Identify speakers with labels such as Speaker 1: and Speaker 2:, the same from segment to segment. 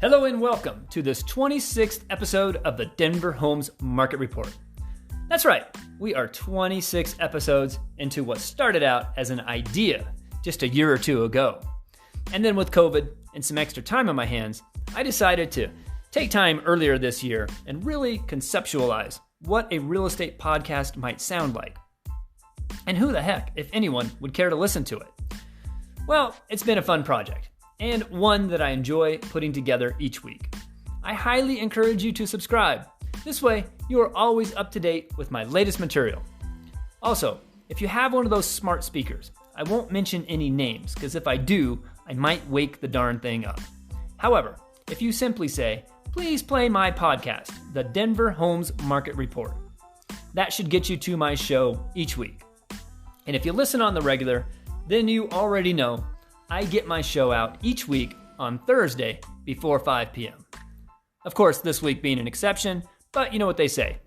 Speaker 1: Hello and welcome to this 26th episode of the Denver Homes Market Report. That's right, we are 26 episodes into what started out as an idea just a year or two ago. And then with COVID and some extra time on my hands, I decided to take time earlier this year and really conceptualize what a real estate podcast might sound like. And who the heck, if anyone, would care to listen to it? Well, it's been a fun project, and one that I enjoy putting together each week. I highly encourage you to subscribe. This way, you are always up to date with my latest material. Also, if you have one of those smart speakers, I won't mention any names, because if I do, I might wake the darn thing up. However, if you simply say, please play my podcast, the Denver Homes Market Report, that should get you to my show each week. And if you listen on the regular, then you already know I get my show out each week on Thursday before 5 p.m. Of course, this week being an exception, but you know what they say,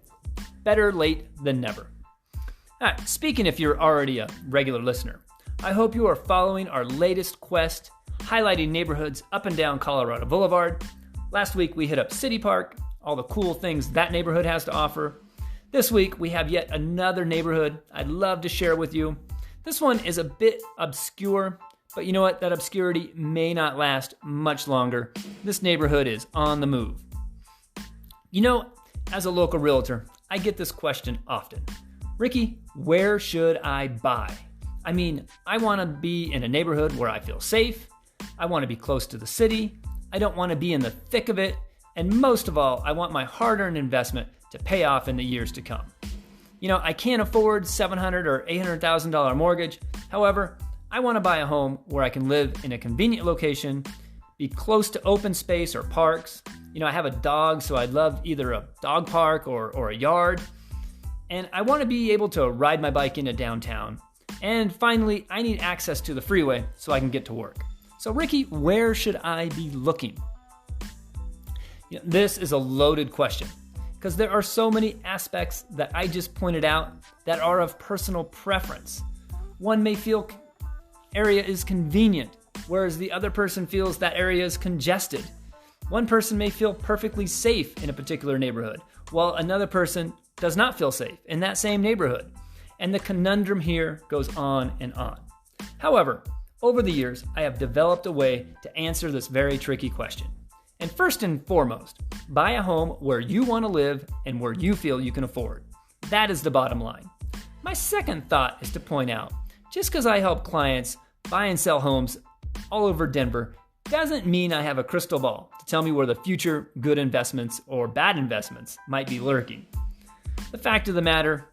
Speaker 1: better late than never. All right, speaking if you're already a regular listener, I hope you are following our latest quest, highlighting neighborhoods up and down Colorado Boulevard. Last week we hit up City Park, all the cool things that neighborhood has to offer. This week we have yet another neighborhood I'd love to share with you. This one is a bit obscure, but you know what? That obscurity may not last much longer. This neighborhood is on the move. You know, as a local realtor, I get this question often. Ricky, where should I buy? I mean, I want to be in a neighborhood where I feel safe. I want to be close to the city. I don't want to be in the thick of it. And most of all, I want my hard-earned investment to pay off in the years to come. You know, I can't afford $700,000 or $800,000 mortgage. However, I want to buy a home where I can live in a convenient location, be close to open space or parks. You know, I have a dog, so I'd love either a dog park or a yard. And I want to be able to ride my bike into downtown. And finally, I need access to the freeway so I can get to work. So Ricky, where should I be looking? You know, this is a loaded question because there are so many aspects that I just pointed out that are of personal preference. One may feel area is convenient, whereas the other person feels that area is congested. One person may feel perfectly safe in a particular neighborhood, while another person does not feel safe in that same neighborhood. And the conundrum here goes on and on. However, over the years, I have developed a way to answer this very tricky question. And first and foremost, buy a home where you want to live and where you feel you can afford. That is the bottom line. My second thought is to point out, just because I help clients buy and sell homes all over Denver doesn't mean I have a crystal ball to tell me where the future good investments or bad investments might be lurking. The fact of the matter,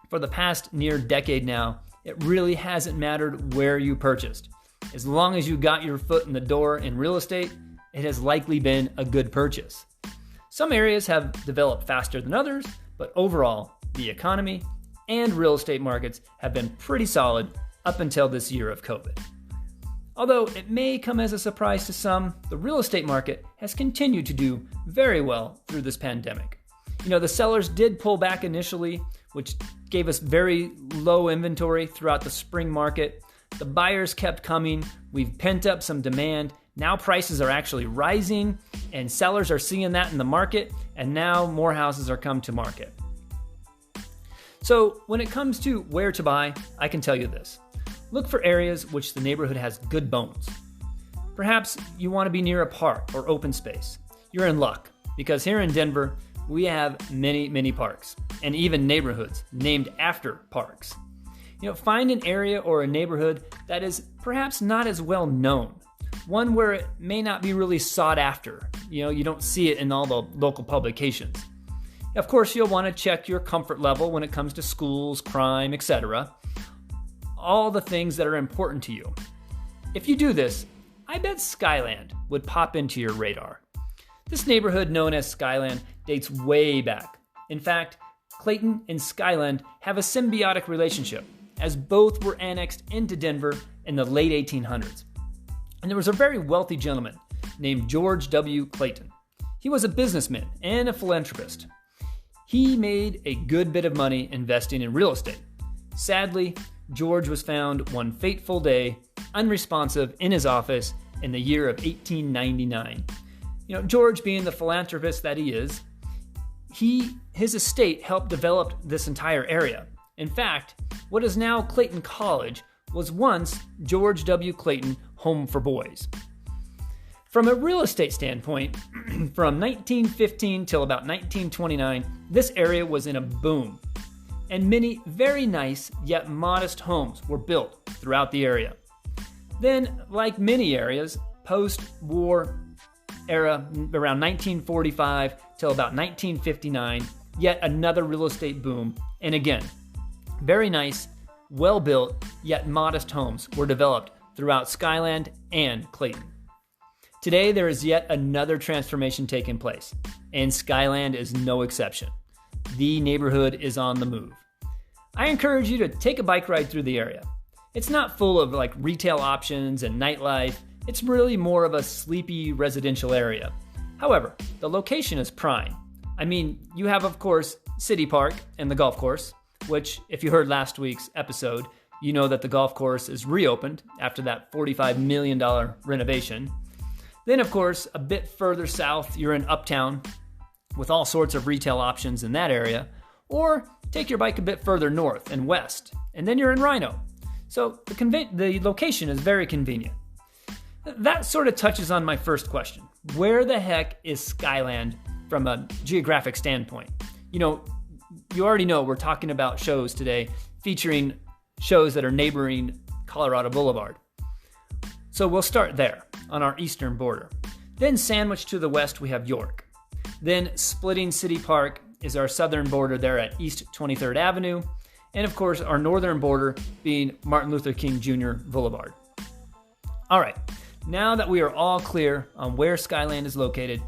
Speaker 1: for the past near decade now, it really hasn't mattered where you purchased. As long as you got your foot in the door in real estate, it has likely been a good purchase. Some areas have developed faster than others, but overall, the economy and real estate markets have been pretty solid up until this year of COVID. Although it may come as a surprise to some, the real estate market has continued to do very well through this pandemic. You know, the sellers did pull back initially, which gave us very low inventory throughout the spring market. The buyers kept coming. We've pent up some demand. Now prices are actually rising, and sellers are seeing that in the market, and now more houses are come to market. So when it comes to where to buy, I can tell you this. Look for areas which the neighborhood has good bones. Perhaps you want to be near a park or open space. You're in luck, because here in Denver, we have many parks, and even neighborhoods named after parks. You know, find an area or a neighborhood that is perhaps not as well known. One where it may not be really sought after. You know, you don't see it in all the local publications. Of course, you'll want to check your comfort level when it comes to schools, crime, etc. All the things that are important to you. If you do this, I bet Skyland would pop into your radar. This neighborhood known as Skyland dates way back. In fact, Clayton and Skyland have a symbiotic relationship, as both were annexed into Denver in the late 1800s. And there was a very wealthy gentleman named George W. Clayton. He was a businessman and a philanthropist. He made a good bit of money investing in real estate. Sadly, George was found one fateful day, unresponsive in his office in the year of 1899. George, being the philanthropist that he is, his estate helped develop this entire area. In fact, what is now Clayton College was once George W. Clayton Home for Boys. From a real estate standpoint, from 1915 till about 1929, this area was in a boom, and many very nice yet modest homes were built throughout the area. Then, like many areas, post-war era, around 1945 till about 1959, yet another real estate boom, and again, very nice, well-built, yet modest homes were developed throughout Skyland and Clayton. Today, there is yet another transformation taking place, and Skyland is no exception. The neighborhood is on the move. I encourage you to take a bike ride through the area. It's not full of retail options and nightlife. It's really more of a sleepy residential area. However, the location is prime. You have, of course, City Park and the golf course, which, if you heard last week's episode, you know that the golf course is reopened after that $45 million renovation. Then, of course, a bit further south, you're in Uptown with all sorts of retail options in that area. Or take your bike a bit further north and west, and then you're in Rhino. So the location is very convenient. That sort of touches on my first question. Where the heck is Skyland from a geographic standpoint? You already know we're talking about shows today featuring shows that are neighboring Colorado Boulevard. So we'll start there on our eastern border. Then sandwiched to the west, we have York. Then splitting City Park is our southern border there at East 23rd Avenue. And of course, our northern border being Martin Luther King Jr. Boulevard. All right, now that we are all clear on where Skyland is located,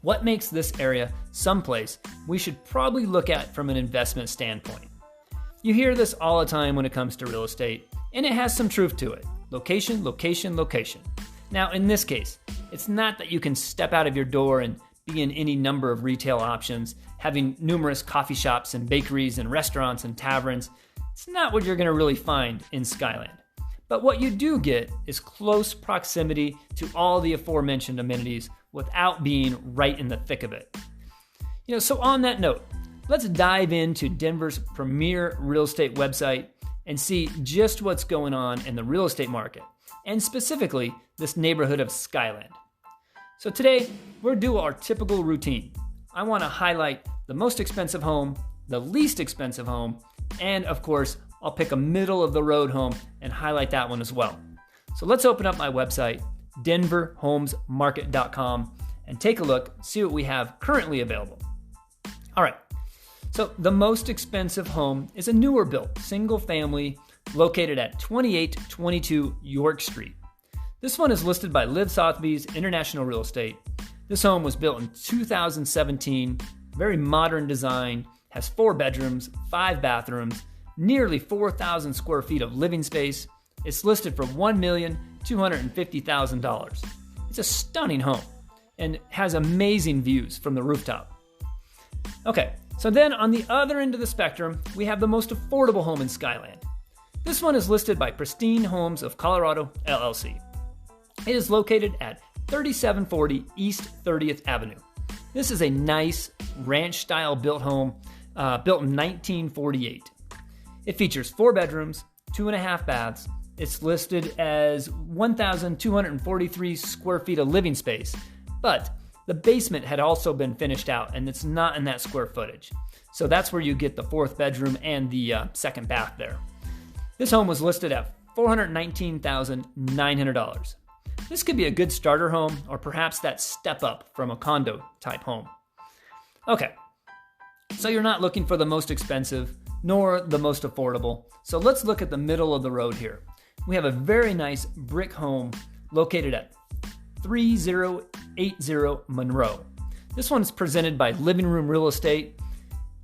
Speaker 1: what makes this area someplace we should probably look at from an investment standpoint? You hear this all the time when it comes to real estate, and it has some truth to it. Location, location, location. Now, in this case, it's not that you can step out of your door and be in any number of retail options, having numerous coffee shops and bakeries and restaurants and taverns. It's not what you're going to really find in Skyland. But what you do get is close proximity to all the aforementioned amenities without being right in the thick of it. So on that note, let's dive into Denver's premier real estate website and see just what's going on in the real estate market, and specifically this neighborhood of Skyland. So today, we'll do our typical routine. I want to highlight the most expensive home, the least expensive home, and of course, I'll pick a middle of the road home and highlight that one as well. So let's open up my website, denverhomesmarket.com, and take a look, see what we have currently available. All right, so the most expensive home is a newer built, single family, located at 2822 York Street. This one is listed by Liv Sotheby's International Real Estate. This home was built in 2017, very modern design, has 4 bedrooms, 5 bathrooms, nearly 4,000 square feet of living space. It's listed for $1,250,000. It's a stunning home and has amazing views from the rooftop. Okay, so then on the other end of the spectrum, we have the most affordable home in Skyland. This one is listed by Pristine Homes of Colorado, LLC. It is located at 3740 East 30th Avenue. This is a nice ranch-style built home, built in 1948. It features 4 bedrooms, 2.5 baths. It's listed as 1,243 square feet of living space, but the basement had also been finished out, and it's not in that square footage. So that's where you get the 4th bedroom and the second bath there. This home was listed at $419,900. This could be a good starter home, or perhaps that step up from a condo type home. Okay, so you're not looking for the most expensive nor the most affordable. So let's look at the middle of the road here. We have a very nice brick home located at 3080 Monroe. This one is presented by Living Room Real Estate.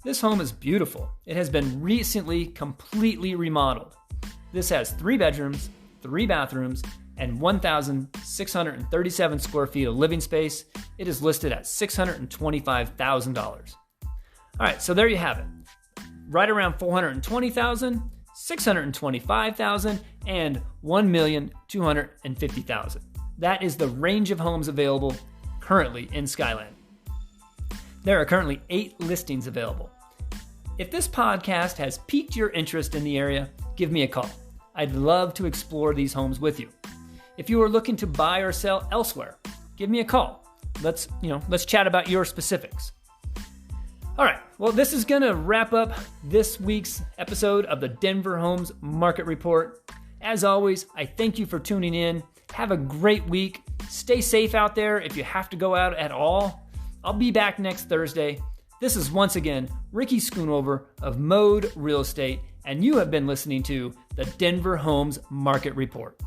Speaker 1: This home is beautiful. It has been recently completely remodeled. This has 3 bedrooms, 3 bathrooms, and 1,637 square feet of living space. It is listed at $625,000. All right, so there you have it. Right around $420,000, $625,000, and $1,250,000. That is the range of homes available currently in Skyland. There are currently 8 listings available. If this podcast has piqued your interest in the area, give me a call. I'd love to explore these homes with you. If you are looking to buy or sell elsewhere, give me a call. Let's chat about your specifics. All right, well, this is going to wrap up this week's episode of the Denver Homes Market Report. As always, I thank you for tuning in. Have a great week. Stay safe out there if you have to go out at all. I'll be back next Thursday. This is once again Ricky Schoonover of Mode Real Estate, and you have been listening to the Denver Homes Market Report.